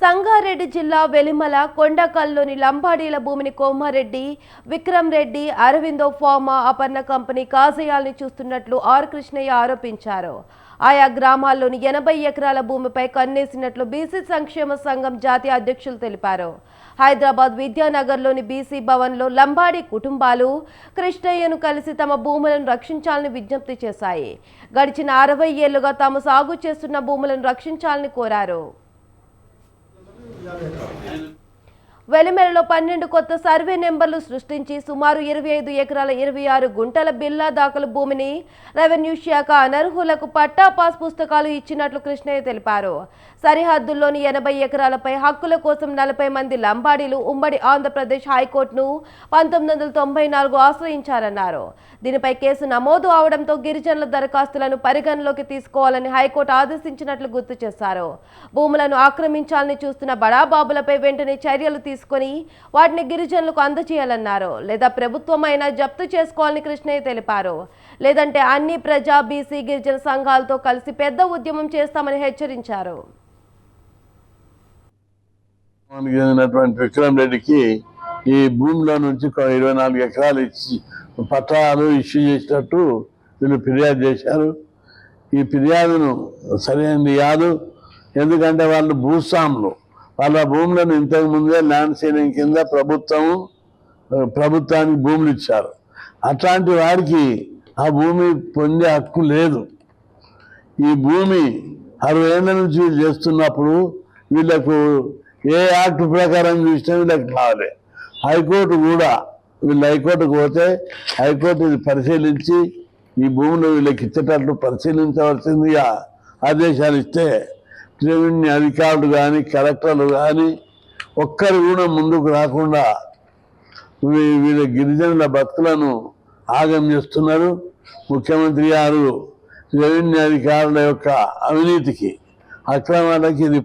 సంగారెడ్డి జిల్లా వెలిమల కొండకల్లోని లంబాడీల భూమిని Komareddy, Vikram Reddy, Aurobindo pharma Aparna company కాజేయాలని చూస్తున్నట్లు ఆర్ కృష్ణయ్య ఆరోపించారు. ఆయా గ్రామాల్లోని 80 ఎకరాల భూమిపై కన్నేసినట్లు బీసీ సంక్షేమ సంఘం జాతీయ అధ్యక్షులు తెలిపారు. హైదరాబాద్ విద్యానగర్లోని బీసీ భవన్లో లంబాడీ కుటుంబాలు కృష్ణయ్యను కలిసి తమ భూములను రక్షించాలని విజ్ఞప్తి చేశాయి. గడిచిన 60 ఏళ్లుగా తాము సాగు చేస్తున్న భూములను రక్షించాలని కోరారు. వెలిమెలలో 12 కొత్త సర్వే నెంబర్లు సృష్టించి సుమారు 25 ఎకరాల 26 గుంటల బిల్లా దాఖలు భూమిని రెవెన్యూ శాఖ అనర్హులకు పట్టా పాస్ పుస్తకాలు ఇచ్చినట్లు కృష్ణయ్య తెలిపారు. సరిహద్దుల్లోని 80 ఎకరాలపై హక్కుల కోసం 40 మంది లంబాడీలు ఉమ్మడి ఆంధ్రప్రదేశ్ హైకోర్టును 1994 ఆశ్రయించారన్నారు. దీనిపై కేసు నమోదు అవడంతో గిరిజనుల దరఖాస్తులను పరిగణలోకి తీసుకోవాలని హైకోర్టు ఆదేశించినట్లు గుర్తు చేశారు. భూములను ఆక్రమించాలని చూస్తున్న బడాబాబులపై వెంటనే చర్యలు తీసుకొని వాటిని గిరిజనులకు అందజేయాలన్నారు. లేదా ప్రభుత్వమైనా జప్తు చేసుకోవాలని కృష్ణయ్య తెలిపారు. లేదంటే అన్ని ప్రజా బీసీ గిరిజన సంఘాలతో కలిసి పెద్ద ఉద్యమం చేస్తామని హెచ్చరించారు. విక్రమ్ రెడ్డికి ఈ భూమిలో నుంచి 24 ఎకరాలు ఇచ్చి పట్టాలు ఇష్యూ చేసినట్టు వీళ్ళు ఫిర్యాదు చేశారు. ఈ ఫిర్యాదును సరైనది కాదు. ఎందుకంటే వాళ్ళు భూస్వాములు, వాళ్ళ భూములను ఇంతకు ముందే ల్యాండ్ సీలింగ్ కింద ప్రభుత్వానికి భూములు ఇచ్చారు. అట్లాంటి వారికి ఆ భూమి పొందే హక్కు లేదు. ఈ భూమి 60 ఏళ్ల నుంచి చేస్తున్నప్పుడు వీళ్ళకు ఏ యాక్ట్ ప్రకారం చూసినా వీళ్ళకి రావాలి. హైకోర్టు కూడా హైకోర్టుకు పోతే హైకోర్టు ఇది పరిశీలించి ఈ భూములు వీళ్ళకి ఇచ్చేటట్లు పరిశీలించవలసిందిగా ఆదేశాలు ఇస్తే రెవెన్యూ అధికారులు కానీ కలెక్టర్లు కానీ ఒక్కరు కూడా ముందుకు రాకుండా వీళ్ళ గిరిజనుల బతుకులను ఆగం చేస్తున్నారు. ముఖ్యమంత్రి గారు రెవెన్యూ అధికారుల యొక్క అవినీతికి, అక్రమాలకి ఇది